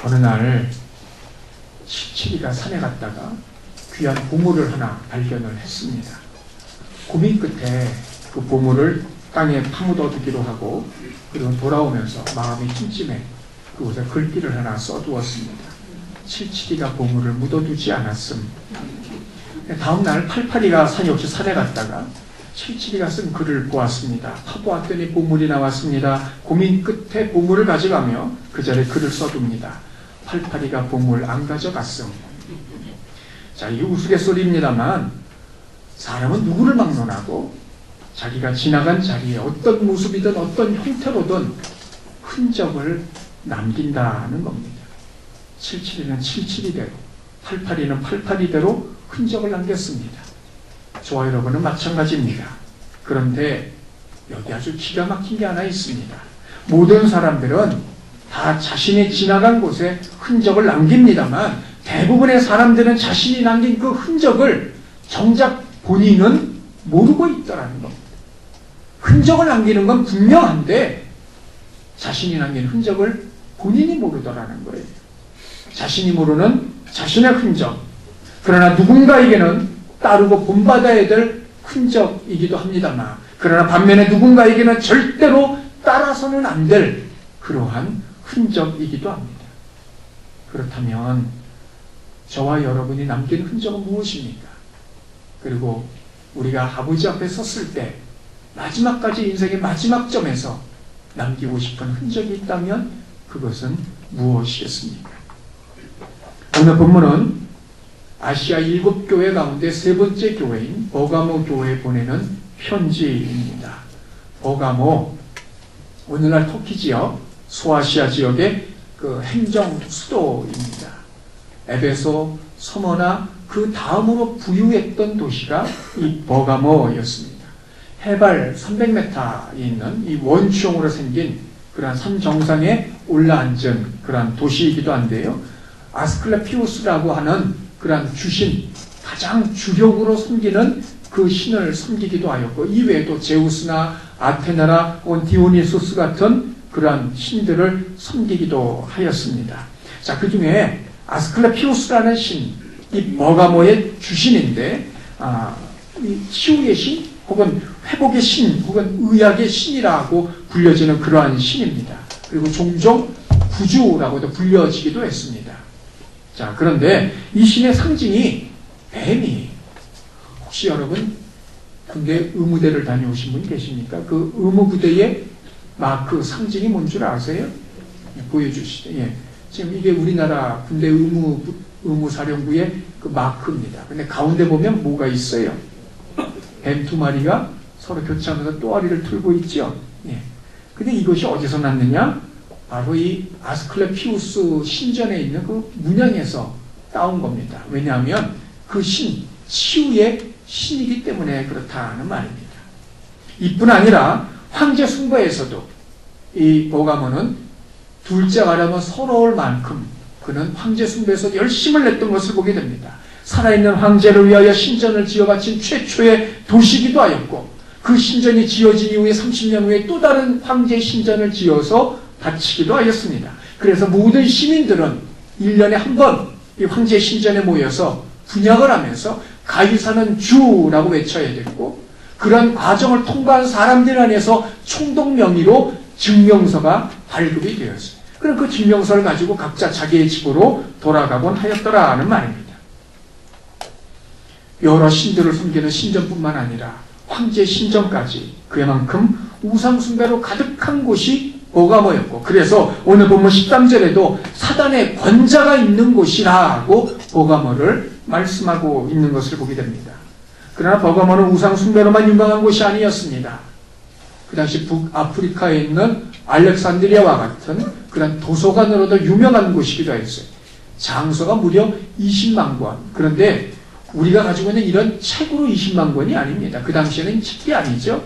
어느 날 칠칠이가 산에 갔다가 귀한 보물을 하나 발견을 했습니다. 고민 끝에 그 보물을 땅에 파묻어 두기로 하고, 그리고 돌아오면서 마음이 찜찜해 그곳에 글귀를 하나 써두었습니다. 칠칠이가 보물을 묻어두지 않았음. 다음날 팔팔이가 역시 산에 갔다가 칠칠이가 쓴 글을 보았습니다. 파보았더니 보물이 나왔습니다. 고민 끝에 보물을 가져가며 그 자리에 글을 써둡니다. 팔팔이가 보물 안 가져갔음. 자, 이 우스갯소리입니다만, 사람은 누구를 막론하고 자기가 지나간 자리에 어떤 모습이든 어떤 형태로든 흔적을 남긴다는 겁니다. 칠칠이는 칠칠이대로, 팔팔이는 팔팔이대로 흔적을 남겼습니다. 저와 여러분은 마찬가지입니다. 그런데 여기 아주 기가 막힌 게 하나 있습니다. 모든 사람들은 다 자신이 지나간 곳에 흔적을 남깁니다만, 대부분의 사람들은 자신이 남긴 그 흔적을 정작 본인은 모르고 있더라는 겁니다. 흔적을 남기는 건 분명한데 자신이 남긴 흔적을 본인이 모르더라는 거예요. 자신이 모르는 자신의 흔적. 그러나 누군가에게는 따르고 본받아야 될 흔적이기도 합니다만, 그러나 반면에 누군가에게는 절대로 따라서는 안 될 그러한 흔적이기도 합니다. 그렇다면 저와 여러분이 남긴 흔적은 무엇입니까? 그리고 우리가 아버지 앞에 섰을 때 마지막까지 인생의 마지막 점에서 남기고 싶은 흔적이 있다면 그것은 무엇이겠습니까? 오늘 본문은 아시아 7교회 가운데 세 번째 교회인 버가모 교회에 보내는 편지입니다. 버가모, 오늘날 터키 지역, 소아시아 지역의 그 행정 수도입니다. 에베소, 서머나 그 다음으로 부유했던 도시가 이 버가모였습니다. 해발 300m에 있는 이 원추형으로 생긴 그러한 산 정상에 올라앉은 그러한 도시이기도 한데요. 아스클레피우스라고 하는 그러한 주신, 가장 주력으로 섬기는 그 신을 섬기기도 하였고, 이외에도 제우스나 아테나나 디오니소스 같은 그러한 신들을 섬기기도 하였습니다. 자, 그 중에 아스클레피우스라는 신, 이 버가모의 주신인데, 이 치유의 신, 혹은 회복의 신, 혹은 의학의 신이라고 불려지는 그러한 신입니다. 그리고 종종 구주라고도 불려지기도 했습니다. 자, 그런데 이 신의 상징이 뱀이에요. 혹시 여러분 군대 의무대를 다녀오신 분 계십니까? 그 의무부대의 마크 상징이 뭔 줄 아세요? 보여주시죠. 예. 지금 이게 우리나라 군대 의무사령부의 그 마크입니다. 근데 가운데 보면 뭐가 있어요? 뱀 두 마리가 서로 교차하면서 또아리를 틀고 있죠. 예. 근데 이것이 어디서 났느냐? 바로 이 아스클레피우스 신전에 있는 그 문양에서 따온 겁니다. 왜냐하면 그 신, 치유의 신이기 때문에 그렇다는 말입니다. 이뿐 아니라 황제 숭배에서도 이 버가모는 둘째가 라면 서러울 만큼 그는 황제 숭배에서 열심을 냈던 것을 보게 됩니다. 살아있는 황제를 위하여 신전을 지어 바친 최초의 도시기도 하였고, 그 신전이 지어진 이후에 30년 후에 또 다른 황제 신전을 지어서 바치기도 하였습니다. 그래서 모든 시민들은 1년에 한 번 이 황제 신전에 모여서 분향을 하면서 가이사는 주라고 외쳐야 됐고, 그런 과정을 통과한 사람들 안에서 총동 명의로 증명서가 발급이 되었어요. 그럼 그 증명서를 가지고 각자 자기의 집으로 돌아가곤 하였더라는 말입니다. 여러 신들을 섬기는 신전뿐만 아니라 황제 신전까지 그만큼 우상숭배로 가득한 곳이 버가모였고, 그래서 오늘 본문 13절에도 사단의 권자가 있는 곳이라고 버가모를 말씀하고 있는 것을 보게 됩니다. 그러나 버가모는 우상숭배로만 유명한 곳이 아니었습니다. 그 당시 북아프리카에 있는 알렉산드리아와 같은 그런 도서관으로도 유명한 곳이기도 했어요. 장서가 무려 20만 권. 그런데 우리가 가지고 있는 이런 책으로 20만 권이 아닙니다. 그 당시에는 책이 아니죠.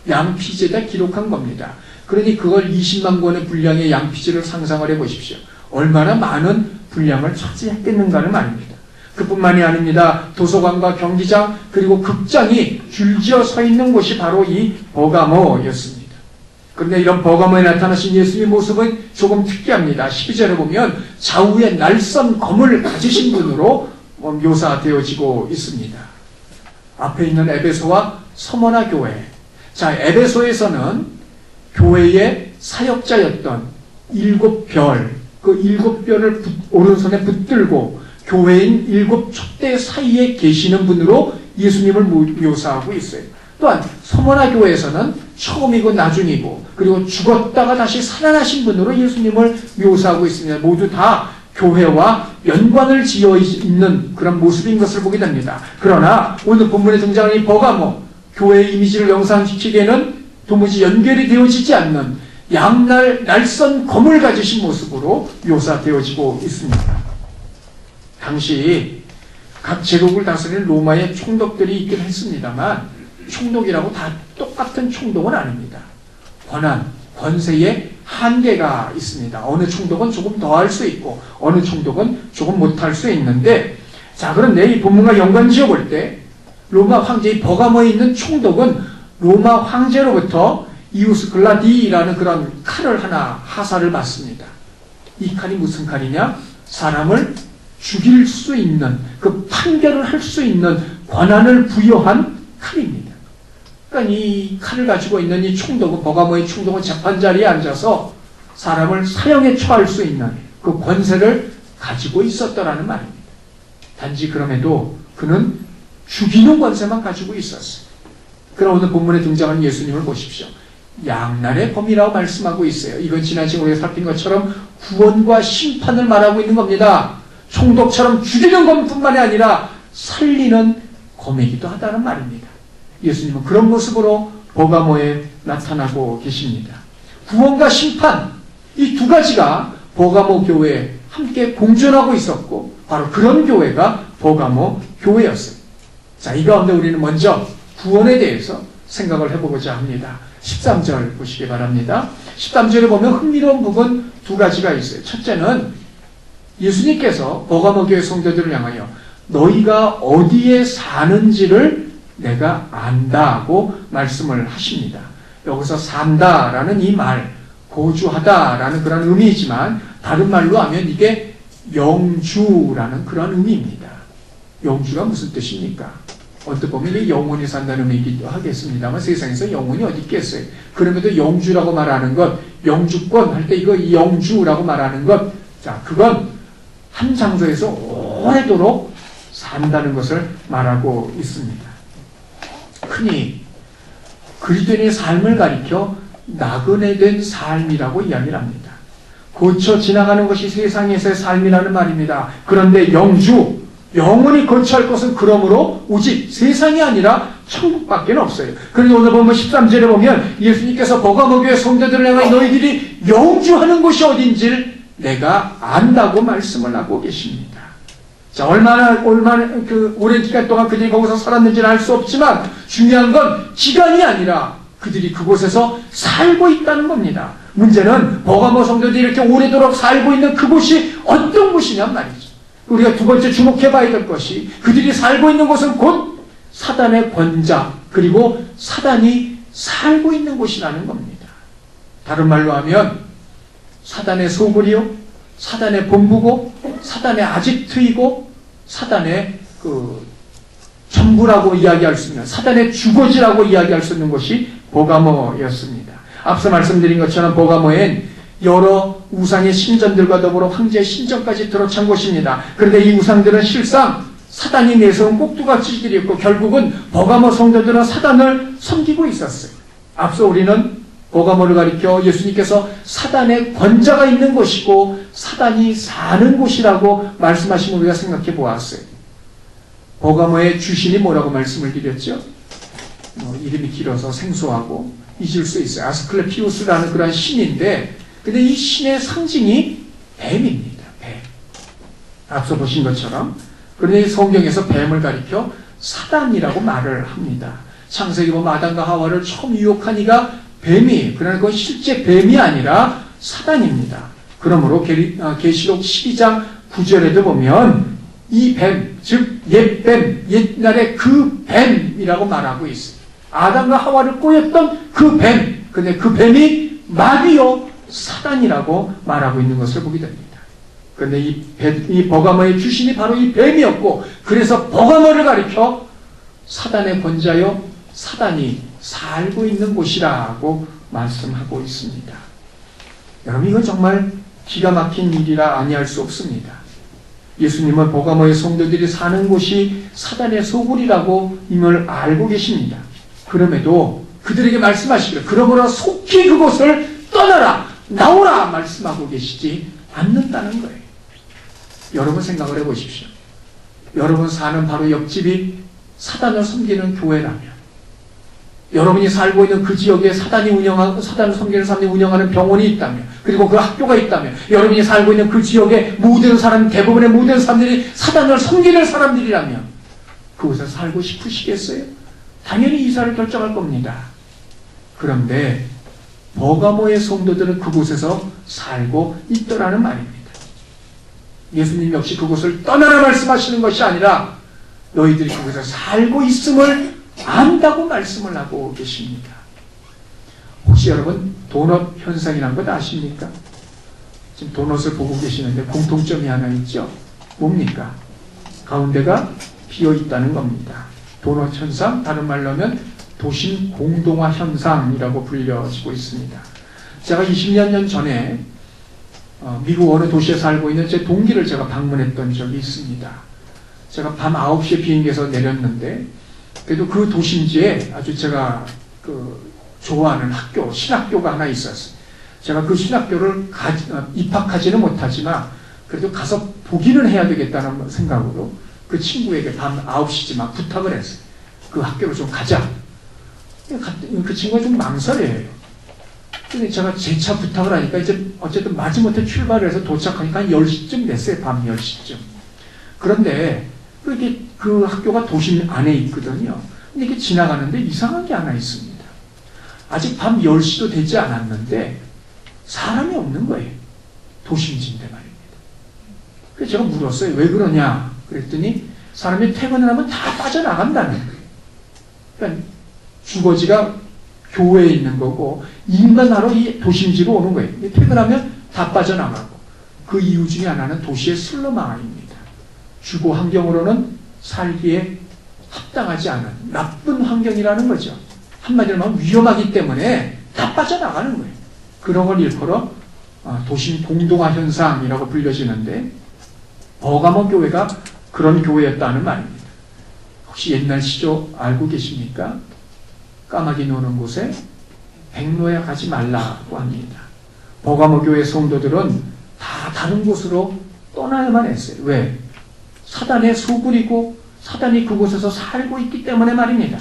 양피지에다 기록한 겁니다. 그러니 그걸 20만 권의 분량의 양피지를 상상을 해보십시오. 얼마나 많은 분량을 차지했겠는가는 말입니다. 그뿐만이 아닙니다. 도서관과 경기장 그리고 극장이 줄지어 서 있는 곳이 바로 이 버가모였습니다. 그런데 이런 버가모에 나타나신 예수님의 모습은 조금 특이합니다. 12절에 보면 좌우에 날선 검을 가지신 분으로 묘사되어지고 있습니다. 앞에 있는 에베소와 서머나 교회. 자, 에베소에서는 교회의 사역자였던 7별, 그 7별을 오른손에 붙들고 교회인 7촛대 사이에 계시는 분으로 예수님을 묘사하고 있어요. 또한 서머나 교회에서는 처음이고 나중이고 그리고 죽었다가 다시 살아나신 분으로 예수님을 묘사하고 있습니다. 모두 다 교회와 연관을 지어 있는 그런 모습인 것을 보게 됩니다. 그러나 오늘 본문에 등장하는 이 버가모, 교회의 이미지를 영상시키기에는 도무지 연결이 되어지지 않는 양날 날선 검을 가지신 모습으로 묘사되어지고 있습니다. 당시 각 제국을 다스리는 로마의 총독들이 있긴 했습니다만 총독이라고 다 똑같은 총독은 아닙니다. 권한, 권세의 한계가 있습니다. 어느 총독은 조금 더 할 수 있고 어느 총독은 조금 못할 수 있는데, 자, 그런데 이 본문과 연관 지어볼 때 로마 황제의 버가모에 있는 총독은 로마 황제로부터 이우스 글라디라는 그런 칼을 하나 하사를 받습니다. 이 칼이 무슨 칼이냐? 사람을 죽일 수 있는, 그 판결을 할 수 있는 권한을 부여한 칼입니다. 그러니까 이 칼을 가지고 있는 이 총독은, 버가모의 총독은 재판 자리에 앉아서 사람을 사형에 처할 수 있는 그 권세를 가지고 있었더라는 말입니다. 단지 그럼에도 그는 죽이는 권세만 가지고 있었어요. 그럼 오늘 본문에 등장하는 예수님을 보십시오. 양날의 검이라고 말씀하고 있어요. 이건 지난 시간에 우리가 살핀 것처럼 구원과 심판을 말하고 있는 겁니다. 총독처럼 죽이는 검뿐만이 아니라 살리는 검이기도 하다는 말입니다. 예수님은 그런 모습으로 버가모에 나타나고 계십니다. 구원과 심판, 이 두 가지가 버가모 교회에 함께 공존하고 있었고 바로 그런 교회가 버가모 교회였어요. 자, 이 가운데 우리는 먼저 구원에 대해서 생각을 해보고자 합니다. 13절 보시기 바랍니다. 13절에 보면 흥미로운 부분 두 가지가 있어요. 첫째는 예수님께서 버가모 교회 성도들을 향하여 너희가 어디에 사는지를 내가 안다고 말씀을 하십니다. 여기서 산다라는 이 말, 거주하다라는 그런 의미이지만 다른 말로 하면 이게 영주라는 그런 의미입니다. 영주가 무슨 뜻입니까? 언뜻 보면 이 영원히 산다는 의미이기도 하겠습니다만 세상에서 영원히 어디 있겠어요. 그럼에도 영주라고 말하는 것, 영주권 할 때 이거 영주라고 말하는 것, 자, 그건 한 장소에서 오래도록 산다는 것을 말하고 있습니다. 흔히 그리스도인의 삶을 가리켜 나그네 된 삶이라고 이야기를 합니다. 거쳐 지나가는 것이 세상에서의 삶이라는 말입니다. 그런데 영주, 영원히 거처할 것은 그러므로 오직 세상이 아니라 천국밖에 없어요. 그런데 오늘 보면 13절에 보면 예수님께서 버가모 교회 성도들을 향해 너희들이 영주하는 곳이 어딘지를 내가 안다고 말씀을 하고 계십니다. 자, 얼마나 오랜 기간 동안 그들이 거기서 살았는지는 알 수 없지만 중요한 건 기간이 아니라 그들이 그곳에서 살고 있다는 겁니다. 문제는 버가모 성도들이 이렇게 오래도록 살고 있는 그곳이 어떤 곳이냔 말이죠. 우리가 두 번째 주목해 봐야 될 것이 그들이 살고 있는 곳은 곧 사단의 권자 그리고 사단이 살고 있는 곳이라는 겁니다. 다른 말로 하면 사단의 소굴이요, 사단의 본부고, 사단의 아지트이고, 사단의 전부라고 이야기할 수 있는, 사단의 주거지라고 이야기할 수 있는 곳이 버가모였습니다. 앞서 말씀드린 것처럼 버가모엔 여러 우상의 신전들과 더불어 황제의 신전까지 들어찬 곳입니다. 그런데 이 우상들은 실상 사단이 내세운 꼭두각시들이었고 결국은 버가모 성도들은 사단을 섬기고 있었어요. 앞서 우리는 버가모를 가리켜 예수님께서 사단의 권자가 있는 곳이고 사단이 사는 곳이라고 말씀하신 우리가 생각해 보았어요. 버가모의 주신이 뭐라고 말씀을 드렸죠? 이름이 길어서 생소하고 잊을 수 있어요. 아스클레피우스라는 그런 신인데 근데 이 신의 상징이 뱀입니다. 뱀. 앞서 보신 것처럼 그런데 성경에서 뱀을 가리켜 사단이라고 말을 합니다. 창세기 보면 아담과 하와를 처음 유혹한 이가 뱀이에요. 그러나 그건 실제 뱀이 아니라 사단입니다. 그러므로 계시록 12장 9절에도 보면 이 뱀, 즉 옛뱀, 옛날의 그 뱀이라고 말하고 있어요. 아담과 하와를 꼬였던 그 뱀. 근데 그 뱀이 마귀요 사단이라고 말하고 있는 것을 보게 됩니다. 그런데 이 버가모의 주신이 바로 이 뱀이었고, 그래서 버가모를 가리켜 사단의 권자요 사단이 살고 있는 곳이라고 말씀하고 있습니다. 여러분, 이건 정말 기가 막힌 일이라 아니할 수 없습니다. 예수님은 버가모의 성도들이 사는 곳이 사단의 소굴이라고 임을 알고 계십니다. 그럼에도 그들에게 말씀하시기를 그러므로 속히 그곳을 떠나라, 나오라 말씀하고 계시지 않는다는 거예요. 여러분 생각을 해보십시오. 여러분 사는 바로 옆집이 사단을 섬기는 교회라면, 여러분이 살고 있는 그 지역에 사단을 섬기는 사람들이 운영하는 병원이 있다면, 그리고 그 학교가 있다면, 여러분이 살고 있는 그 지역에 대부분의 모든 사람들이 사단을 섬기는 사람들이라면 그곳에 살고 싶으시겠어요? 당연히 이사를 결정할 겁니다. 그런데 버가모의 성도들은 그곳에서 살고 있더라는 말입니다. 예수님 역시 그곳을 떠나라 말씀하시는 것이 아니라 너희들이 그곳에 살고 있음을 안다고 말씀을 하고 계십니다. 혹시 여러분 도넛 현상이라는 것 아십니까? 지금 도넛을 보고 계시는데 공통점이 하나 있죠. 뭡니까? 가운데가 비어 있다는 겁니다. 도넛 현상, 다른 말로 하면 도심 공동화 현상이라고 불려지고 있습니다. 제가 20여 년 전에 미국 어느 도시에 살고 있는 제 동기를 제가 방문했던 적이 있습니다. 제가 밤 9시에 비행기에서 내렸는데, 그래도 그 도심지에 아주 제가 좋아하는 학교, 신학교가 하나 있었어요. 제가 그 신학교를 입학하지는 못하지만 그래도 가서 보기는 해야 되겠다는 생각으로 그 친구에게 밤 9시지만 부탁을 했어요. 그 학교로 좀 가자. 그 친구가 좀 망설여요. 근데 제가 재차 부탁을 하니까 이제 어쨌든 마지못해 출발을 해서 도착하니까 한 10시쯤 됐어요. 밤 10시쯤. 그런데 그 학교가 도심 안에 있거든요. 근데 이렇게 지나가는데 이상한 게 하나 있습니다. 아직 밤 10시도 되지 않았는데 사람이 없는 거예요. 도심지인데 말입니다. 그래서 제가 물었어요. 왜 그러냐? 그랬더니 사람이 퇴근을 하면 다 빠져나간다는 거예요. 그러니까 주거지가 교회에 있는 거고 인간하러 이 도심지로 오는 거예요. 퇴근하면 다 빠져나가고, 그 이유 중에 하나는 도시의 슬럼화입니다. 주거 환경으로는 살기에 합당하지 않은 나쁜 환경이라는 거죠. 한마디로 말하면 위험하기 때문에 다 빠져나가는 거예요. 그런 걸 일컬어 도심 공동화 현상이라고 불려지는데, 버가모 교회가 그런 교회였다는 말입니다. 혹시 옛날 시조 알고 계십니까? 까마귀 노는 곳에 백로에 가지 말라고 합니다. 버가모 교회 성도들은 다 다른 곳으로 떠나야만 했어요. 왜? 사단의 소굴이고 사단이 그곳에서 살고 있기 때문에 말입니다.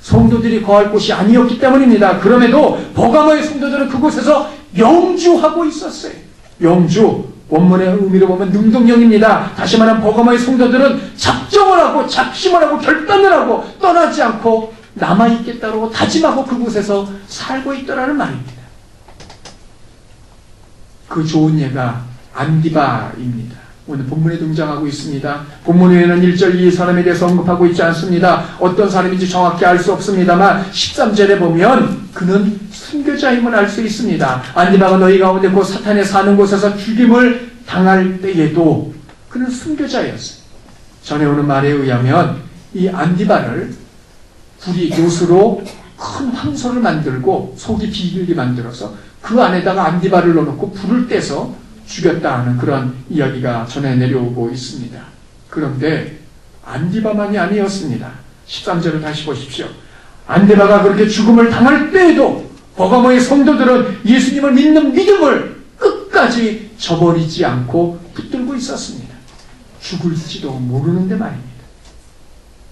성도들이 거할 곳이 아니었기 때문입니다. 그럼에도 버가모의 성도들은 그곳에서 영주하고 있었어요. 영주, 원문의 의미로 보면 능동형입니다. 다시 말하면 버가모의 성도들은 작정을 하고 작심을 하고 결단을 하고 떠나지 않고 남아있겠다고 다짐하고 그곳에서 살고 있더라는 말입니다. 그 좋은 예가 안디바입니다. 오늘 본문에 등장하고 있습니다. 본문에는 1절 이 사람에 대해서 언급하고 있지 않습니다. 어떤 사람인지 정확히 알 수 없습니다만 13절에 보면 그는 순교자임을 알 수 있습니다. 안디바가 너희 가운데 곧 사탄에 사는 곳에서 죽임을 당할 때에도 그는 순교자였어요. 전해오는 말에 의하면 이 안디바를 불이 요수로 큰 황소를 만들고 속이 비글게 만들어서 그 안에다가 안디바를 넣어놓고 불을 떼서 죽였다 하는 그런 이야기가 전해 내려오고 있습니다. 그런데 안디바만이 아니었습니다. 13절을 다시 보십시오. 안디바가 그렇게 죽음을 당할 때에도 버가모의 성도들은 예수님을 믿는 믿음을 끝까지 저버리지 않고 붙들고 있었습니다. 죽을지도 모르는데 말입니다.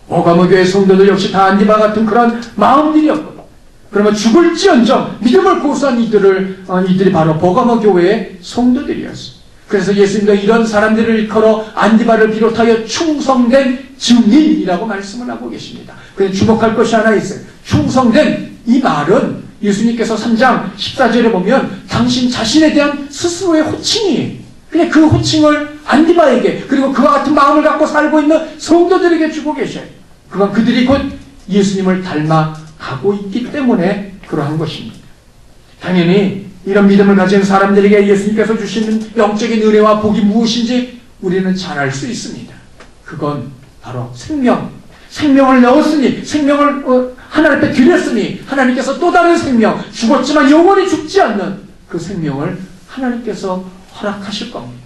버가모 교회 성도들 역시 다 안디바 같은 그런 마음들이었고, 그러면 죽을지언정 믿음을 고수한 이들이 바로 버가모 교회의 성도들이었어요. 그래서 예수님도 이런 사람들을 일컬어 안디바를 비롯하여 충성된 증인이라고 말씀을 하고 계십니다. 그런데 주목할 것이 하나 있어요. 충성된 이 말은 예수님께서 3장 14절에 보면 당신 자신에 대한 스스로의 호칭이에요. 근데 그 호칭을 안디바에게, 그리고 그와 같은 마음을 갖고 살고 있는 성도들에게 주고 계셔요. 그건 그들이 곧 예수님을 닮아가고 있기 때문에 그러한 것입니다. 당연히 이런 믿음을 가진 사람들에게 예수님께서 주시는 영적인 은혜와 복이 무엇인지 우리는 잘 알 수 있습니다. 그건 바로 생명을 넣었으니, 생명을 하나님 앞에 드렸으니 하나님께서 또 다른 생명, 죽었지만 영원히 죽지 않는 그 생명을 하나님께서 허락하실 겁니다.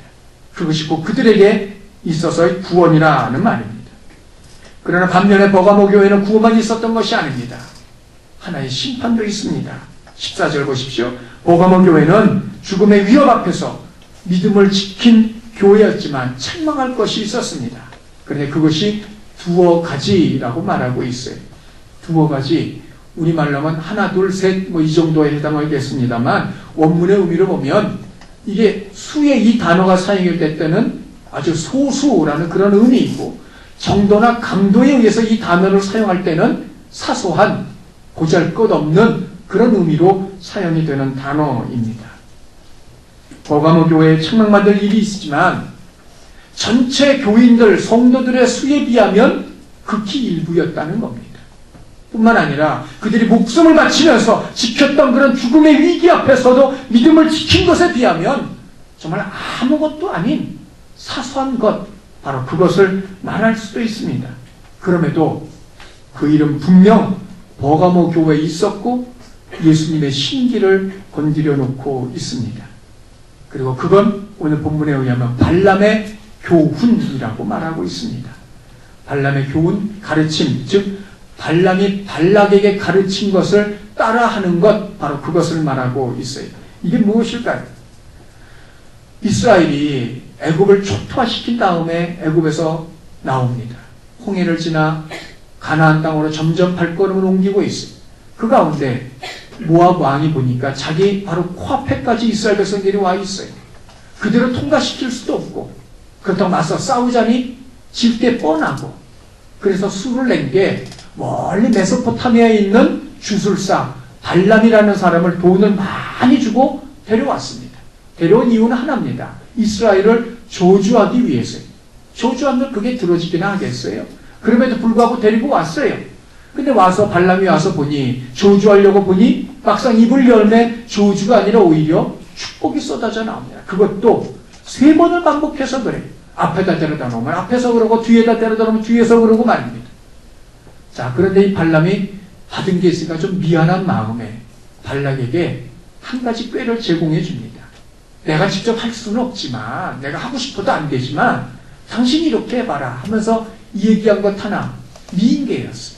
그것이 곧 그들에게 있어서의 구원이라는 말입니다. 그러나 반면에 버가모 교회는 구원만 있었던 것이 아닙니다. 하나의 심판도 있습니다. 14절 보십시오. 버가모 교회는 죽음의 위협 앞에서 믿음을 지킨 교회였지만 책망할 것이 있었습니다. 그런데 그것이 두어 가지라고 말하고 있어요. 두어 가지, 우리말로 하면 하나, 둘, 셋, 이 정도에 해당하겠습니다만, 원문의 의미를 보면, 이게 수의 이 단어가 사용될 때는 아주 소수라는 그런 의미이고, 정도나 강도에 의해서 이 단어를 사용할 때는 사소한, 보잘것없는 그런 의미로 사용이 되는 단어입니다. 버가모 교회에 책망받을 일이 있지만, 전체 교인들, 성도들의 수에 비하면 극히 일부였다는 겁니다. 뿐만 아니라 그들이 목숨을 바치면서 지켰던 그런 죽음의 위기 앞에서도 믿음을 지킨 것에 비하면 정말 아무것도 아닌 사소한 것, 바로 그것을 말할 수도 있습니다. 그럼에도 그 일은 분명 버가모 교회에 있었고 예수님의 신기를 건드려 놓고 있습니다. 그리고 그건 오늘 본문에 의하면 발람의 교훈이라고 말하고 있습니다. 발람의 교훈, 가르침, 즉 발람이 발락에게 가르친 것을 따라하는 것, 바로 그것을 말하고 있어요. 이게 무엇일까요? 이스라엘이 애굽을 초토화시킨 다음에 애굽에서 나옵니다. 홍해를 지나 가나안 땅으로 점점 발걸음을 옮기고 있어요. 그 가운데 모압 왕이 보니까 자기 바로 코앞에까지 이스라엘 백성들이 와 있어요. 그들을 통과시킬 수도 없고, 그렇다고 맞서 싸우자니 질 게 뻔하고, 그래서 수를 낸 게 멀리 메소포타미아에 있는 주술사 발람이라는 사람을 돈을 많이 주고 데려왔습니다. 데려온 이유는 하나입니다. 이스라엘을 저주하기 위해서요. 저주하면 그게 들어지기나 하겠어요. 그럼에도 불구하고 데리고 왔어요. 근데 와서 발람이 와서 보니, 저주하려고 보니 막상 입을 열매 저주가 아니라 오히려 축복이 쏟아져 나옵니다. 그것도 3번을 반복해서 그래요. 앞에다 데려다 놓으면 앞에서 그러고 뒤에다 데려다 놓으면 뒤에서 그러고 말입니다. 자, 그런데 이 발람이 받은 게 있으니까 좀 미안한 마음에 발락에게 한 가지 꾀를 제공해 줍니다. 내가 직접 할 수는 없지만, 내가 하고 싶어도 안 되지만 당신이 이렇게 해봐라 하면서 이 얘기한 것 하나, 미인계였어요.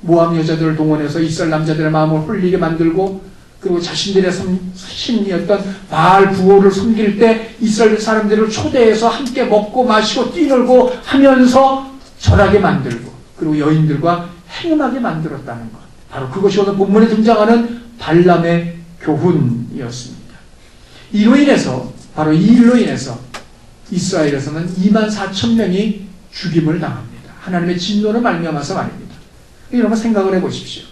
모압 여자들을 동원해서 이스라엘 남자들의 마음을 홀리게 만들고, 그리고 자신들의 신이었던 바알 부호를 섬길 때 이스라엘 사람들을 초대해서 함께 먹고 마시고 뛰놀고 하면서 절하게 만들고, 그리고 여인들과 행음하게 만들었다는 것. 바로 그것이 오늘 본문에 등장하는 발람의 교훈이었습니다. 이로 인해서, 바로 이 일로 인해서 이스라엘에서는 24,000명이 죽임을 당합니다. 하나님의 진노를 말미암아서 말입니다. 여러분 생각을 해보십시오.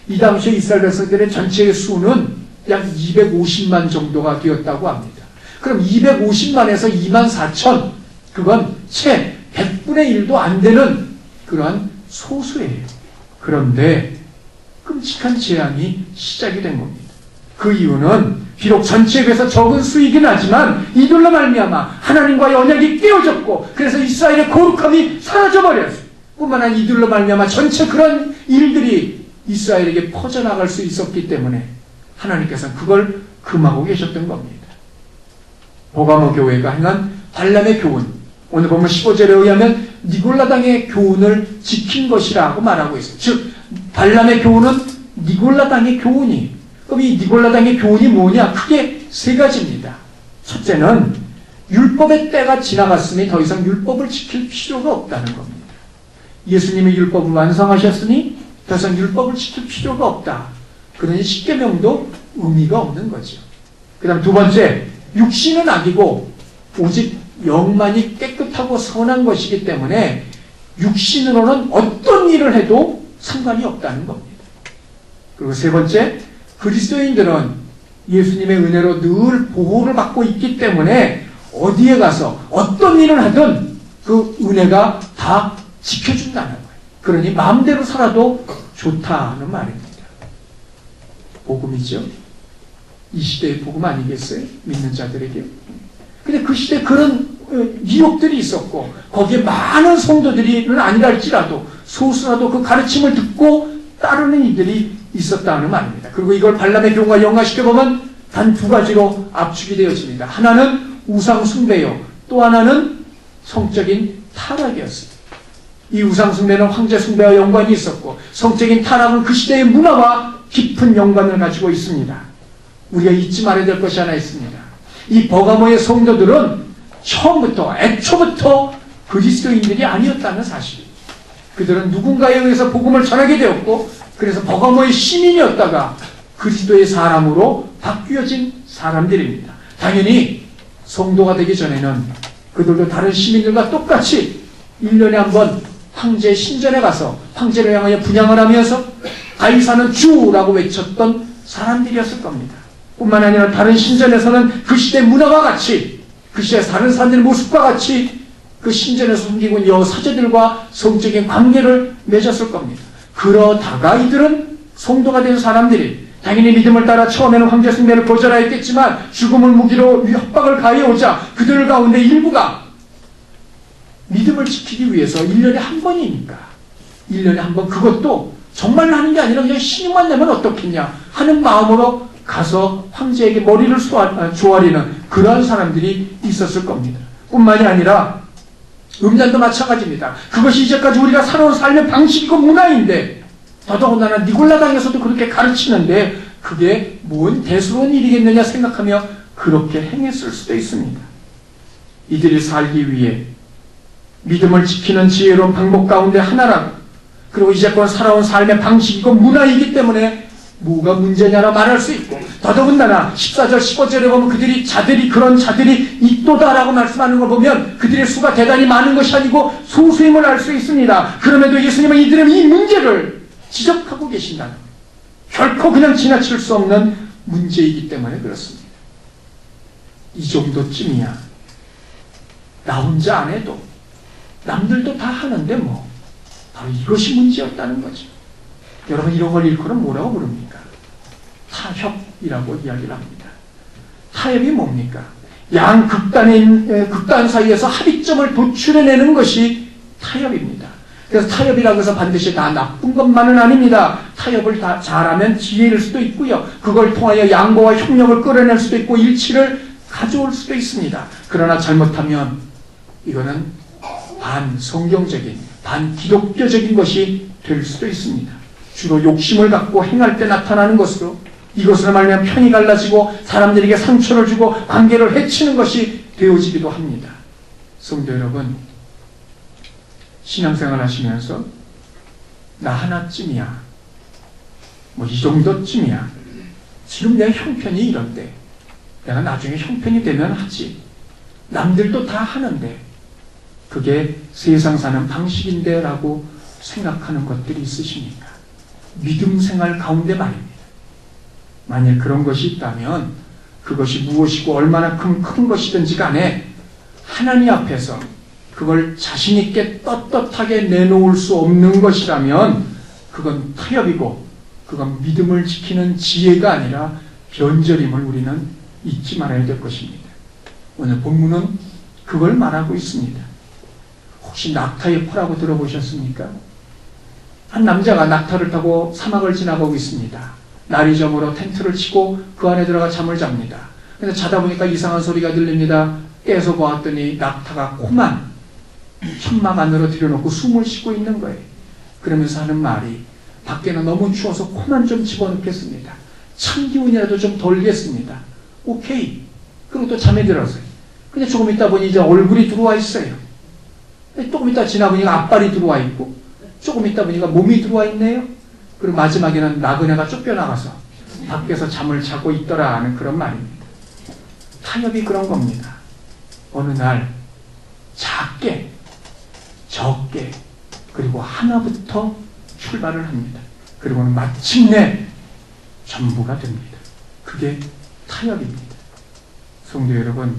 이 당시에 이스라엘 백성들의 전체의 수는 약 250만 정도가 되었다고 합니다. 그럼 250만에서 24,000, 그건 채 100분의 1도 안 되는 그러한 소수예요. 그런데 끔찍한 재앙이 시작이 된 겁니다. 그 이유는 비록 전체에 비해서 적은 수이긴 하지만 이들로 말미암아 하나님과의 언약이 깨어졌고, 그래서 이스라엘의 거룩함이 사라져버렸어요. 뿐만 아니라 이들로 말미암아 전체 그런 일들이 이스라엘에게 퍼져나갈 수 있었기 때문에 하나님께서는 그걸 금하고 계셨던 겁니다. 버가모 교회가 행한 발람의 교훈, 오늘 보면 15절에 의하면 니골라당의 교훈을 지킨 것이라고 말하고 있어요. 즉 발람의 교훈은 니골라당의 교훈이, 그럼 이 니골라당의 교훈이 뭐냐? 크게 3가지입니다. 첫째는 율법의 때가 지나갔으니 더 이상 율법을 지킬 필요가 없다는 겁니다. 예수님이 율법을 완성하셨으니 더 이상 율법을 지킬 필요가 없다. 그러니 십계명도 의미가 없는 거죠. 그 다음 2번째, 육신은 악이고 오직 영만이 깨끗하고 선한 것이기 때문에 육신으로는 어떤 일을 해도 상관이 없다는 겁니다. 그리고 3번째, 그리스도인들은 예수님의 은혜로 늘 보호를 받고 있기 때문에 어디에 가서 어떤 일을 하든 그 은혜가 다 지켜준다는 거예요. 그러니 마음대로 살아도 좋다는 말입니다. 복음이죠. 이 시대의 복음 아니겠어요? 믿는 자들에게. 근데 그 시대에 그런 유혹들이 있었고 거기에 많은 성도들이는 아니라 할지라도 소수라도 그 가르침을 듣고 따르는 이들이 있었다는 말입니다. 그리고 이걸 발람의 경우와 연관시켜보면 단 두 가지로 압축이 되어집니다. 하나는 우상 숭배요, 또 하나는 성적인 타락이었습니다. 이 우상 숭배는 황제 숭배와 연관이 있었고 성적인 타락은 그 시대의 문화와 깊은 연관을 가지고 있습니다. 우리가 잊지 말아야 될 것이 하나 있습니다. 이 버가모의 성도들은 처음부터 애초부터 그리스도인들이 아니었다는 사실. 그들은 누군가에 의해서 복음을 전하게 되었고 그래서 버가모의 시민이었다가 그리스도의 사람으로 바뀌어진 사람들입니다. 당연히 성도가 되기 전에는 그들도 다른 시민들과 똑같이 1년에 한 번 황제 신전에 가서 황제를 향하여 분향을 하면서 가이사는 주라고 외쳤던 사람들이었을 겁니다. 뿐만 아니라 다른 신전에서는 그 시대 문화와 같이 그 시대 다른 사람들의 모습과 같이 그 신전에서 숨기고 있는 여사제들과 성적인 관계를 맺었을 겁니다. 그러다가 이들은 성도가 된 사람들이 당연히 믿음을 따라 처음에는 황제 숭배를 거절하였겠지만 죽음을 무기로 협박을 가해오자 그들 가운데 일부가 믿음을 지키기 위해서 1년에 한 번이니까 1년에 한 번 그것도 정말로 하는 게 아니라 그냥 신용만 내면 어떻겠냐 하는 마음으로 가서 황제에게 머리를 조아리는 그러한 사람들이 있었을 겁니다. 뿐만이 아니라 음란도 마찬가지입니다. 그것이 이제까지 우리가 살아온 삶의 방식이고 문화인데 더더군다나 니골라당에서도 그렇게 가르치는데 그게 뭔 대수로운 일이겠느냐 생각하며 그렇게 행했을 수도 있습니다. 이들이 살기 위해 믿음을 지키는 지혜로운 방법 가운데 하나라고 그리고 이제껏 살아온 삶의 방식이고 문화이기 때문에 뭐가 문제냐라 말할 수 있고 더더군다나 14절 15절에 보면 그런 자들이 있도다라고 말씀하는 걸 보면 그들의 수가 대단히 많은 것이 아니고 소수임을 알 수 있습니다. 그럼에도 예수님은 이들은 이 문제를 지적하고 계신다는 거예요. 결코 그냥 지나칠 수 없는 문제이기 때문에 그렇습니다. 이 정도쯤이야 나 혼자 안 해도 남들도 다 하는데 뭐 바로 이것이 문제였다는 거죠. 여러분 이런 걸 일컬은 뭐라고 부릅니까? 타협이라고 이야기를 합니다. 타협이 뭡니까? 양 극단 사이에서 합의점을 도출해내는 것이 타협입니다. 그래서 타협이라고 해서 반드시 다 나쁜 것만은 아닙니다. 타협을 다 잘하면 지혜일 수도 있고요. 그걸 통하여 양보와 협력을 끌어낼 수도 있고 일치를 가져올 수도 있습니다. 그러나 잘못하면 이거는 반성경적인, 반기독교적인 것이 될 수도 있습니다. 주로 욕심을 갖고 행할 때 나타나는 것으로 이것으로 말하면 편이 갈라지고 사람들에게 상처를 주고 관계를 해치는 것이 되어지기도 합니다. 성도 여러분, 신앙생활 하시면서 나 하나쯤이야, 뭐 이 정도쯤이야, 지금 내 형편이 이런데 내가 나중에 형편이 되면 하지, 남들도 다 하는데 그게 세상 사는 방식인데 라고 생각하는 것들이 있으십니까? 믿음 생활 가운데 말입니다. 만일 그런 것이 있다면 그것이 무엇이고 얼마나 큰 것이든지 간에 하나님 앞에서 그걸 자신있게 떳떳하게 내놓을 수 없는 것이라면 그건 타협이고 그건 믿음을 지키는 지혜가 아니라 변절임을 우리는 잊지 말아야 될 것입니다. 오늘 본문은 그걸 말하고 있습니다. 혹시 낙타의 포라고 들어보셨습니까? 한 남자가 낙타를 타고 사막을 지나가고 있습니다. 날이 저물어 텐트를 치고 그 안에 들어가 잠을 잡니다. 근데 자다 보니까 이상한 소리가 들립니다. 깨서 보았더니 낙타가 코만 천막 안으로 들여놓고 숨을 쉬고 있는 거예요. 그러면서 하는 말이 밖에는 너무 추워서 코만 좀 집어넣겠습니다. 찬 기운이라도 좀 돌겠습니다. 오케이. 그리고 또 잠에 들었어요. 근데 조금 있다 보니 이제 얼굴이 들어와 있어요. 조금 있다 지나보니까 앞발이 들어와 있고 조금 있다 보니까 몸이 들어와 있네요. 그리고 마지막에는 나그네가 쫓겨나가서 밖에서 잠을 자고 있더라 하는 그런 말입니다. 타협이 그런 겁니다. 어느 날 작게, 적게, 그리고 하나부터 출발을 합니다. 그리고는 마침내 전부가 됩니다. 그게 타협입니다. 성도 여러분,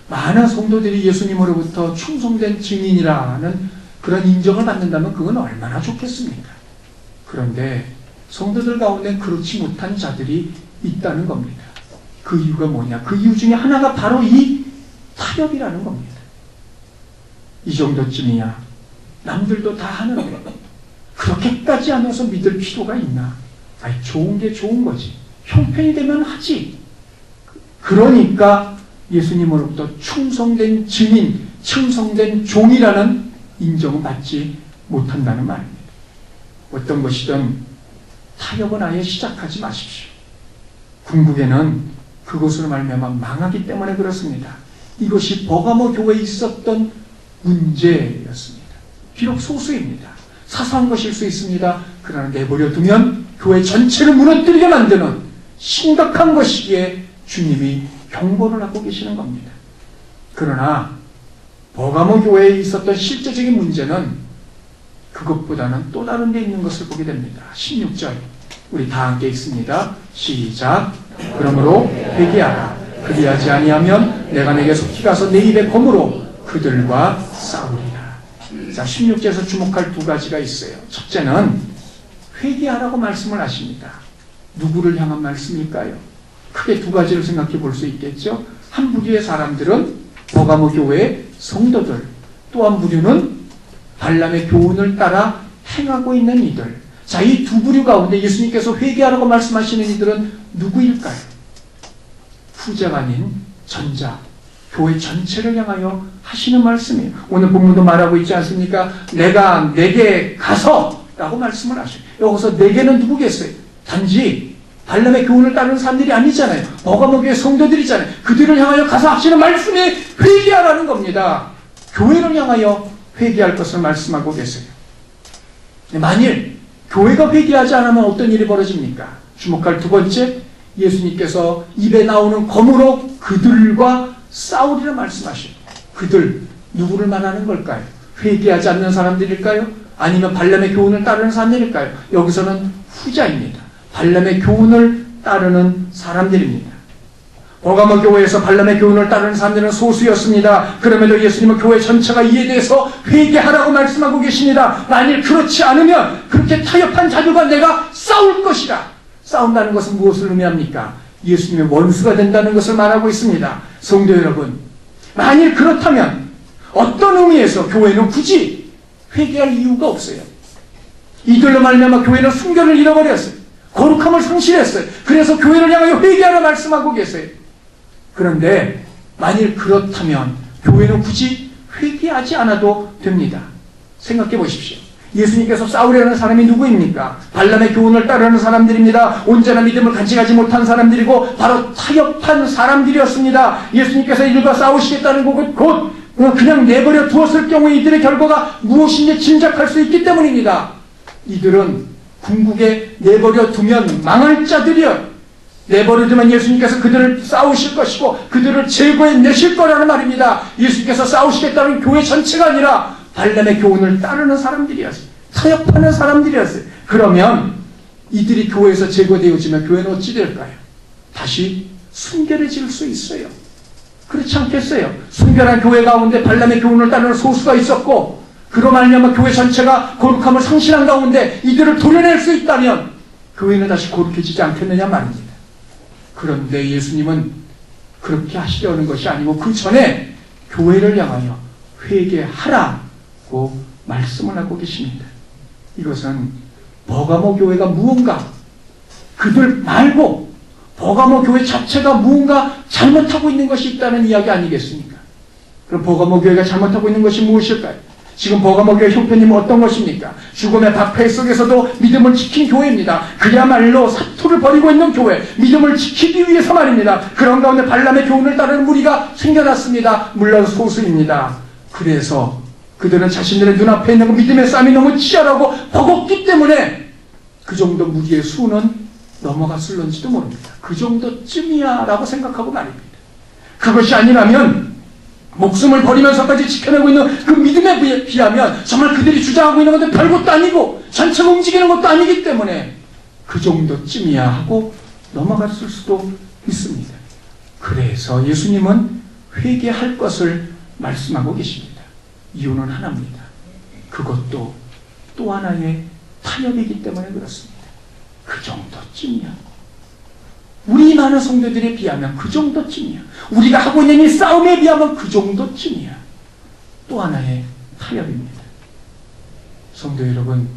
많은 성도들이 예수님으로부터 충성된 증인이라는 그런 인정을 받는다면 그건 얼마나 좋겠습니까? 그런데 성도들 가운데 그렇지 못한 자들이 있다는 겁니다. 그 이유가 뭐냐? 그 이유 중에 하나가 바로 이 타협이라는 겁니다. 이 정도쯤이야 남들도 다 하는데 그렇게까지 하면서 믿을 필요가 있나? 아니, 좋은 게 좋은 거지. 형편이 되면 하지. 그러니까 예수님으로부터 충성된 증인, 충성된 종이라는 인정을 받지 못한다는 말입니다. 어떤 것이든 타협은 아예 시작하지 마십시오. 궁극에는 그것으로 말미암아 망하기 때문에 그렇습니다. 이것이 버가모 교회에 있었던 문제였습니다. 비록 소수입니다. 사소한 것일 수 있습니다. 그러나 내버려 두면 교회 전체를 무너뜨리게 만드는 심각한 것이기에 주님이 경고를 하고 계시는 겁니다. 그러나 버가모 교회에 있었던 실제적인 문제는 그것보다는 또 다른 데 있는 것을 보게 됩니다. 16절 우리 다 함께 읽습니다. 시작. 그러므로 회개하라. 그리하지 아니하면 내가 내게서 피가서 내 입에 검으로 그들과 싸우리라. 자, 16절에서 주목할 두 가지가 있어요. 첫째는 회개하라고 말씀을 하십니다. 누구를 향한 말씀일까요? 크게 두 가지를 생각해 볼 수 있겠죠. 한 부류의 사람들은 버가모 교회의 성도들, 또 한 부류는 발람의 교훈을 따라 행하고 있는 이들. 자, 이 두 부류 가운데 예수님께서 회개하라고 말씀하시는 이들은 누구일까요? 후자가 아닌 전자, 교회 전체를 향하여 하시는 말씀이에요. 오늘 본문도 말하고 있지 않습니까? 내가 내게 가서 라고 말씀을 하셔요. 여기서 내게는 누구겠어요? 단지 발람의 교훈을 따르는 사람들이 아니잖아요. 버가모 교회 성도들이잖아요. 그들을 향하여 가서 하시는 말씀이 회개하라는 겁니다. 교회를 향하여 회개할 것을 말씀하고 계세요. 만일 교회가 회개하지 않으면 어떤 일이 벌어집니까? 주목할 두 번째, 예수님께서 입에 나오는 검으로 그들과 싸우리라 말씀하시고, 그들 누구를 말하는 걸까요? 회개하지 않는 사람들일까요? 아니면 발람의 교훈을 따르는 사람들일까요? 여기서는 후자입니다. 발람의 교훈을 따르는 사람들입니다. 버가모 교회에서 발람의 교훈을 따르는 사람들은 소수였습니다. 그럼에도 예수님은 교회 전체가 이에 대해서 회개하라고 말씀하고 계십니다. 만일 그렇지 않으면 그렇게 타협한 자들과 내가 싸울 것이다. 싸운다는 것은 무엇을 의미합니까? 예수님의 원수가 된다는 것을 말하고 있습니다. 성도 여러분, 만일 그렇다면 어떤 의미에서 교회는 굳이 회개할 이유가 없어요. 이들로 말미암아 교회는 순결을 잃어버렸어요. 거룩함을 상실했어요. 그래서 교회를 향하여 회개하라 말씀하고 계세요. 그런데 만일 그렇다면 교회는 굳이 회개하지 않아도 됩니다. 생각해 보십시오. 예수님께서 싸우려는 사람이 누구입니까? 발람의 교훈을 따르는 사람들입니다. 온전한 믿음을 간직하지 못한 사람들이고 바로 타협한 사람들이었습니다. 예수님께서 이들과 싸우시겠다는 것은 곧 그냥 내버려 두었을 경우에 이들의 결과가 무엇인지 짐작할 수 있기 때문입니다. 이들은 궁극에 내버려 두면 망할 자들이요. 내버려 두면 예수님께서 그들을 싸우실 것이고 그들을 제거해내실 거라는 말입니다. 예수님께서 싸우시겠다는 교회 전체가 아니라 발람의 교훈을 따르는 사람들이었어요. 타협하는 사람들이었어요. 그러면 이들이 교회에서 제거되어지면 교회는 어찌 될까요? 다시 순결해질 수 있어요. 그렇지 않겠어요? 순결한 교회 가운데 발람의 교훈을 따르는 소수가 있었고 그로 말미암아 교회 전체가 거룩함을 상실한 가운데 이들을 도려낼 수 있다면 교회는 다시 거룩해지지 않겠느냐 말입니다. 그런데 예수님은 그렇게 하시려는 것이 아니고 그 전에 교회를 향하여 회개하라고 말씀을 하고 계십니다. 이것은 버가모 교회가 무언가 그들 말고 버가모 교회 자체가 무언가 잘못하고 있는 것이 있다는 이야기 아니겠습니까? 그럼 버가모 교회가 잘못하고 있는 것이 무엇일까요? 지금 버가모 교회 형편이 어떤 것입니까? 죽음의 박해 속에서도 믿음을 지킨 교회입니다. 그야말로 사투를 벌이고 있는 교회, 믿음을 지키기 위해서 말입니다. 그런 가운데 발람의 교훈을 따르는 무리가 생겨났습니다. 물론 소수입니다. 그래서 그들은 자신들의 눈앞에 있는 믿음의 쌈이 너무 치열하고 버겁기 때문에 그 정도 무리의 수는 넘어갔을런지도 모릅니다. 그 정도쯤이야 라고 생각하고 말입니다. 그것이 아니라면 목숨을 버리면서까지 지켜내고 있는 그 믿음에 비하면 정말 그들이 주장하고 있는 것은 별것도 아니고 전체가 움직이는 것도 아니기 때문에 그 정도쯤이야 하고 넘어갔을 수도 있습니다. 그래서 예수님은 회개할 것을 말씀하고 계십니다. 이유는 하나입니다. 그것도 또 하나의 타협이기 때문에 그렇습니다. 그 정도쯤이야. 우리 많은 성도들에 비하면 그 정도쯤이야. 우리가 하고 있는 이 싸움에 비하면 그 정도쯤이야. 또 하나의 타협입니다. 성도 여러분,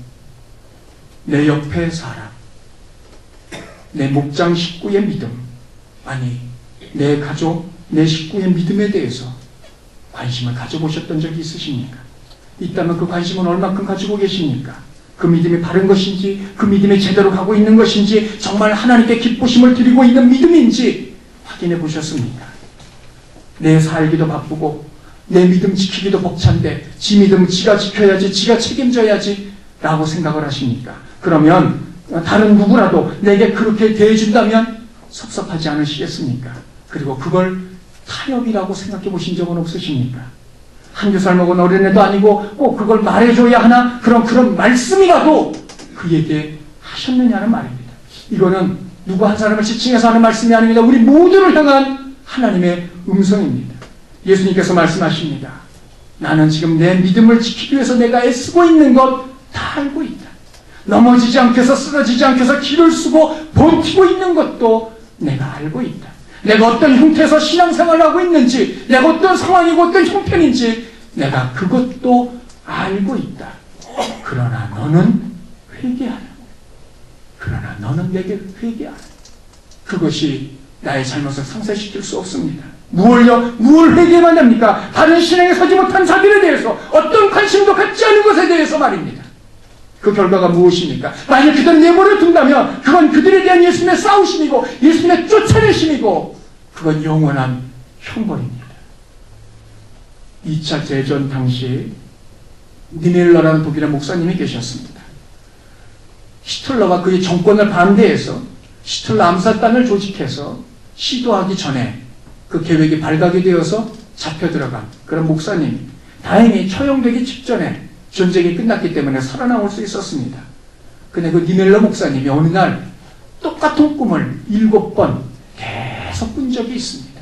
내 옆에 사람, 내 목장 식구의 믿음, 아니 내 가족, 내 식구의 믿음에 대해서 관심을 가져보셨던 적이 있으십니까? 있다면 그 관심은 얼마큼 가지고 계십니까? 그 믿음이 바른 것인지, 그 믿음이 제대로 가고 있는 것인지, 정말 하나님께 기쁘심을 드리고 있는 믿음인지 확인해 보셨습니까? 내 살기도 바쁘고 내 믿음 지키기도 벅찬데 지 믿음 지가 지켜야지, 지가 책임져야지 라고 생각을 하십니까? 그러면 다른 누구라도 내게 그렇게 대해준다면 섭섭하지 않으시겠습니까? 그리고 그걸 타협이라고 생각해 보신 적은 없으십니까? 한두 살 먹은 어린애도 아니고 꼭 그걸 말해줘야 하나? 그런 말씀이라도 그에게 하셨느냐는 말입니다. 이거는 누구 한 사람을 지칭해서 하는 말씀이 아닙니다. 우리 모두를 향한 하나님의 음성입니다. 예수님께서 말씀하십니다. 나는 지금 내 믿음을 지키기 위해서 내가 애쓰고 있는 것 다 알고 있다. 넘어지지 않게 해서 쓰러지지 않게 해서 기를 쓰고 버티고 있는 것도 내가 알고 있다. 내가 어떤 형태에서 신앙생활을 하고 있는지, 내가 어떤 상황이고 어떤 형편인지 내가 그것도 알고 있다. 그러나 너는 회개하라. 그러나 너는 내게 회개하라. 그것이 나의 잘못을 상쇄시킬 수 없습니다. 무엇을 회개만 합니까? 다른 신앙에 서지 못한 자들에 대해서, 어떤 관심도 갖지 않은 것에 대해서 말입니다. 그 결과가 무엇입니까? 만약 그들은 내버려 둔다면 그건 그들에 대한 예수님의 싸우심이고 예수님의 쫓아내심이고 그건 영원한 형벌입니다. 2차 대전 당시 니멜러라는 독일의 목사님이 계셨습니다. 히틀러가 그의 정권을 반대해서 히틀러 암살단을 조직해서 시도하기 전에 그 계획이 발각이 되어서 잡혀 들어간 그런 목사님이 다행히 처형되기 직전에 전쟁이 끝났기 때문에 살아나올 수 있었습니다. 근데 그 니멜러 목사님이 어느 날 똑같은 꿈을 7번 계속 꾼 적이 있습니다.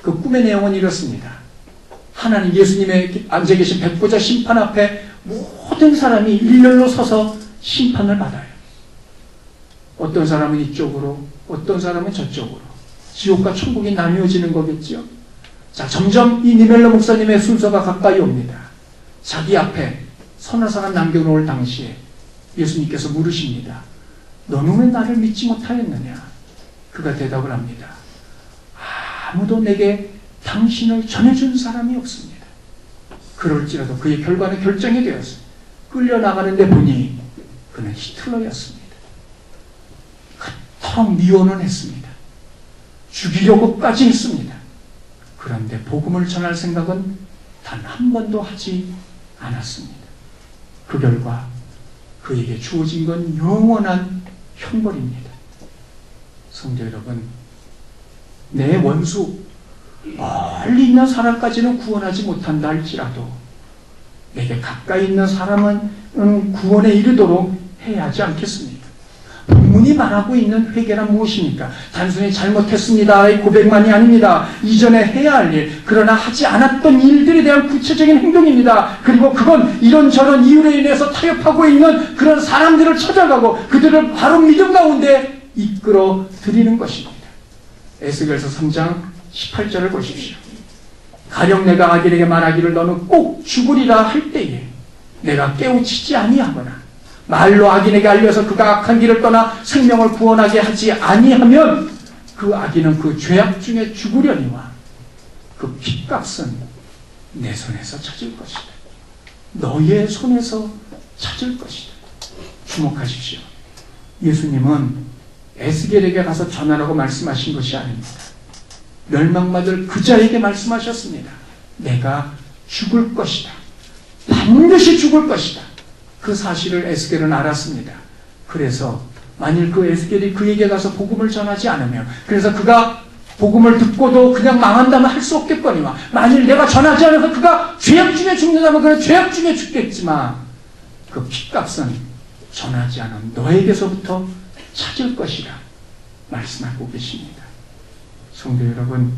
그 꿈의 내용은 이렇습니다. 하나님 예수님의 앉아 계신 백보자 심판 앞에 모든 사람이 일렬로 서서 심판을 받아요. 어떤 사람은 이쪽으로, 어떤 사람은 저쪽으로. 지옥과 천국이 나뉘어지는 거겠죠. 자, 점점 이 니멜러 목사님의 순서가 가까이 옵니다. 자기 앞에 서너 사람 남겨놓을 당시에 예수님께서 물으십니다. 너는 왜 나를 믿지 못하였느냐? 그가 대답을 합니다. 아무도 내게 당신을 전해준 사람이 없습니다. 그럴지라도 그의 결과는 결정이 되었습니다. 끌려나가는데 보니 그는 히틀러였습니다. 그토록 미워는 했습니다. 죽이려고까지 했습니다. 그런데 복음을 전할 생각은 단 한 번도 하지 않았습니다. 그 결과 그에게 주어진 건 영원한 형벌입니다. 성도 여러분, 내 원수 멀리 있는 사람까지는 구원하지 못한다 할지라도 내게 가까이 있는 사람은 구원에 이르도록 해야 하지 않겠습니까? 본문이 말하고 있는 회개란 무엇입니까? 단순히 잘못했습니다의 고백만이 아닙니다. 이전에 해야 할 일, 그러나 하지 않았던 일들에 대한 구체적인 행동입니다. 그리고 그건 이런저런 이유로 인해서 타협하고 있는 그런 사람들을 찾아가고 그들을 바로 믿음 가운데 이끌어 드리는 것입니다. 에스겔서 3장 18절을 보십시오. 가령 내가 악인에게 말하기를 너는 꼭 죽으리라 할 때에 내가 깨우치지 아니하거나 말로 악인에게 알려서 그가 악한 길을 떠나 생명을 구원하게 하지 아니하면 그 악인은 그 죄악 중에 죽으려니와 그 핏값은 내 손에서 찾을 것이다. 너의 손에서 찾을 것이다. 주목하십시오. 예수님은 에스겔에게 가서 전하라고 말씀하신 것이 아닙니다. 멸망받을 그자에게 말씀하셨습니다. 내가 죽을 것이다. 반드시 죽을 것이다. 그 사실을 에스겔은 알았습니다. 그래서 만일 그 에스겔이 그에게 가서 복음을 전하지 않으며 그래서 그가 복음을 듣고도 그냥 망한다면 할 수 없겠거니와 만일 내가 전하지 않아서 그가 죄악 중에 죽는다면 그는 죄악 중에 죽겠지만 그 핏값은 전하지 않은 너에게서부터 찾을 것이라 말씀하고 계십니다. 성도 여러분,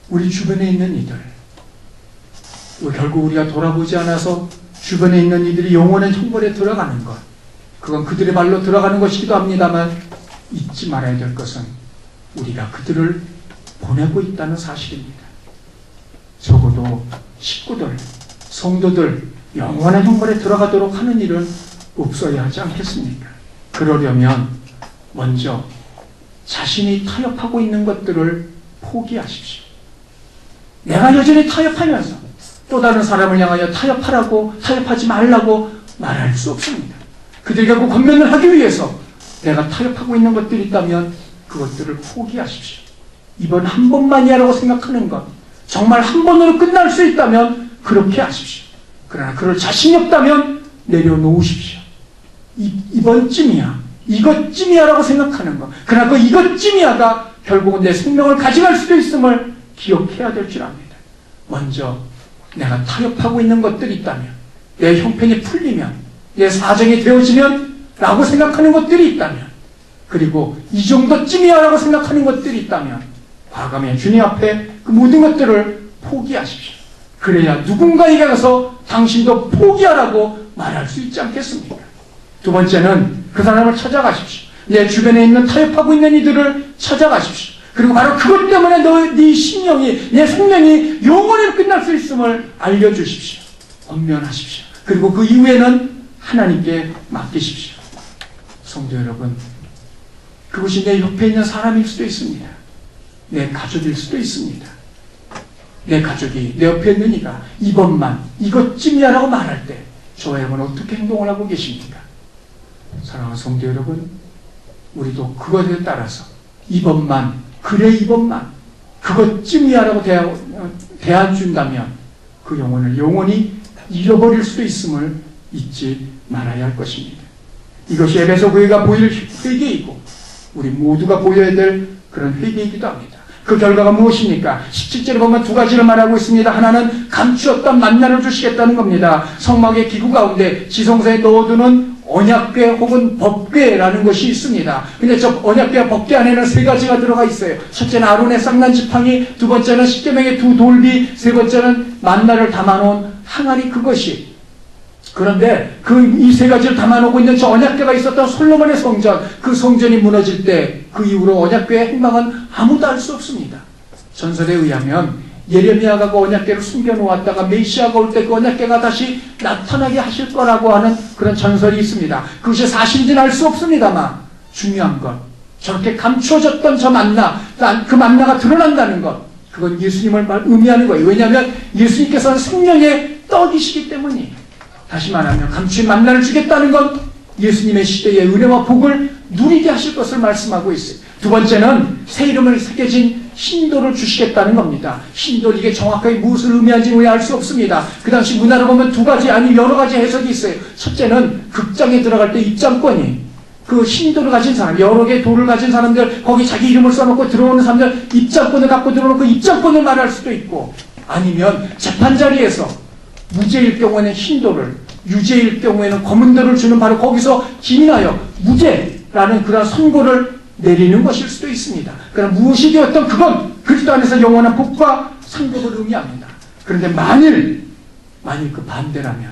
우리 주변에 있는 이들 결국 우리가 돌아보지 않아서 주변에 있는 이들이 영원한 형벌에 들어가는 것, 그건 그들의 발로 들어가는 것이기도 합니다만 잊지 말아야 될 것은 우리가 그들을 보내고 있다는 사실입니다. 적어도 식구들, 성도들 영원한 형벌에 들어가도록 하는 일은 없어야 하지 않겠습니까? 그러려면 먼저 자신이 타협하고 있는 것들을 포기하십시오. 내가 여전히 타협하면서 또 다른 사람을 향하여 타협하지 말라고 말할 수 없습니다. 그들에게 그 권면을 하기 위해서 내가 타협하고 있는 것들이 있다면 그것들을 포기하십시오. 이번 한 번만이야라고 생각하는 것, 정말 한 번으로 끝날 수 있다면 그렇게 하십시오. 그러나 그럴 자신이 없다면 내려놓으십시오. 이번쯤이야, 이것쯤이야라고 생각하는 것, 그러나 그 이것쯤이야가 결국은 내 생명을 가져갈 수도 있음을 기억해야 될 줄 압니다. 먼저 내가 타협하고 있는 것들이 있다면, 내 형편이 풀리면, 내 사정이 되어지면 라고 생각하는 것들이 있다면, 그리고 이 정도쯤이야 라고 생각하는 것들이 있다면 과감히 주님 앞에 그 모든 것들을 포기하십시오. 그래야 누군가에게 가서 당신도 포기하라고 말할 수 있지 않겠습니까? 두 번째는 그 사람을 찾아가십시오. 내 주변에 있는 타협하고 있는 이들을 찾아가십시오. 그리고 바로 그것 때문에 네 심령이, 내 생명이 영원히 끝날 수 있음을 알려주십시오. 권면하십시오. 그리고 그 이후에는 하나님께 맡기십시오. 성도 여러분, 그것이 내 옆에 있는 사람일 수도 있습니다. 내 가족일 수도 있습니다. 내 가족이, 내 옆에 있는 이가 이것만, 이것쯤이야 라고 말할 때 저와 여러분은 어떻게 행동을 하고 계십니까? 사랑하는 성도 여러분, 우리도 그것에 따라서 이것만, 그래 이것만, 그것쯤이야 라고 대안 준다면 그 영혼을 영원히 잃어버릴 수도 있음을 잊지 말아야 할 것입니다. 이것이 에베소 교회가 보일 회개이고 우리 모두가 보여야 될 그런 회개이기도 합니다. 그 결과가 무엇입니까? 17절에 보면 두 가지를 말하고 있습니다. 하나는 감추었던 만나를 주시겠다는 겁니다. 성막의 기구 가운데 지성소에 넣어두는 언약궤 혹은 법궤라는 것이 있습니다. 근데 저 언약궤와 법궤 안에는 세 가지가 들어가 있어요. 첫째는 아론의 쌍난 지팡이, 두 번째는 십계명의 두 돌비, 세 번째는 만나를 담아놓은 항아리, 그것이. 그런데 이 세 가지를 담아놓고 있는 저 언약궤가 있었던 솔로몬의 성전, 그 성전이 무너질 때 그 이후로 언약궤의 행방은 아무도 알 수 없습니다. 전설에 의하면 예레미야가 그 언약궤를 숨겨놓았다가 메시아가 올 때 그 언약궤가 다시 나타나게 하실 거라고 하는 그런 전설이 있습니다. 그것이 사실인지는 알 수 없습니다만 중요한 것, 저렇게 감추어졌던 저 만나, 그 만나가 드러난다는 것, 그건 예수님을 의미하는 거예요. 왜냐하면 예수님께서는 생명의 떡이시기 때문이에요. 다시 말하면 감추인 만나를 주겠다는 건 예수님의 시대의 은혜와 복을 누리게 하실 것을 말씀하고 있어요. 두 번째는 새 이름을 새겨진 신도를 주시겠다는 겁니다. 신도, 이게 정확하게 무엇을 의미하는지 우리 알 수 없습니다. 그 당시 문화로 보면 두 가지, 아니 여러 가지 해석이 있어요. 첫째는 극장에 들어갈 때 입장권이, 그 신도를 가진 사람, 여러 개의 돌을 가진 사람들, 거기 자기 이름을 써놓고 들어오는 사람들 입장권을 갖고 들어오는 그 입장권을 말할 수도 있고, 아니면 재판 자리에서 무죄일 경우에는 흰돌을, 유죄일 경우에는 검은 돌을 주는 바로 거기서 기인하여 무죄라는 그런 선고를 내리는 것일 수도 있습니다. 그러나 무엇이 되었던 그건 그리스도 안에서 영원한 복과 상급을 의미합니다. 그런데 만일 그 반대라면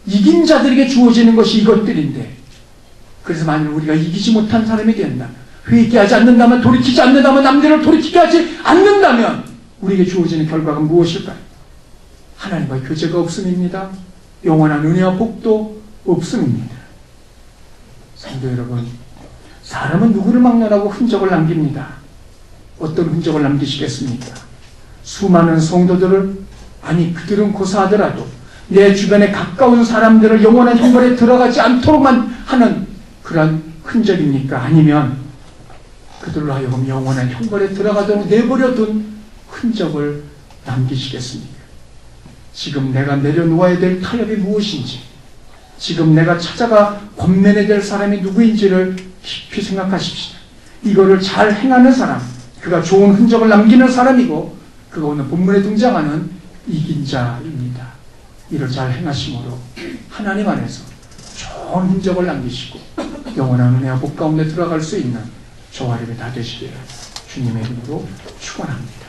이긴 자들에게 주어지는 것이 이것들인데, 그래서 만일 우리가 이기지 못한 사람이 된다면, 회개하지 않는다면, 돌이키지 않는다면, 남들을 돌이키게 하지 않는다면 우리에게 주어지는 결과가 무엇일까요? 하나님과의 교제가 없음입니다. 영원한 은혜와 복도 없음입니다. 성도 여러분, 사람은 누구를 막론하고 흔적을 남깁니다. 어떤 흔적을 남기시겠습니까? 수많은 성도들을, 아니 그들은 고사하더라도 내 주변에 가까운 사람들을 영원한 형벌에 들어가지 않도록만 하는 그런 흔적입니까? 아니면 그들로 하여금 영원한 형벌에 들어가도록 내버려둔 흔적을 남기시겠습니까? 지금 내가 내려놓아야 될 타협이 무엇인지, 지금 내가 찾아가 권면해야 될 사람이 누구인지를 깊이 생각하십시오. 이거를 잘 행하는 사람, 그가 좋은 흔적을 남기는 사람이고, 그가 오늘 본문에 등장하는 이긴 자입니다. 이를 잘 행하심으로 하나님 안에서 좋은 흔적을 남기시고 영원한 은혜와 복 가운데 들어갈 수 있는 저와 여러분이 다 되시기를 주님의 이름으로 축원합니다.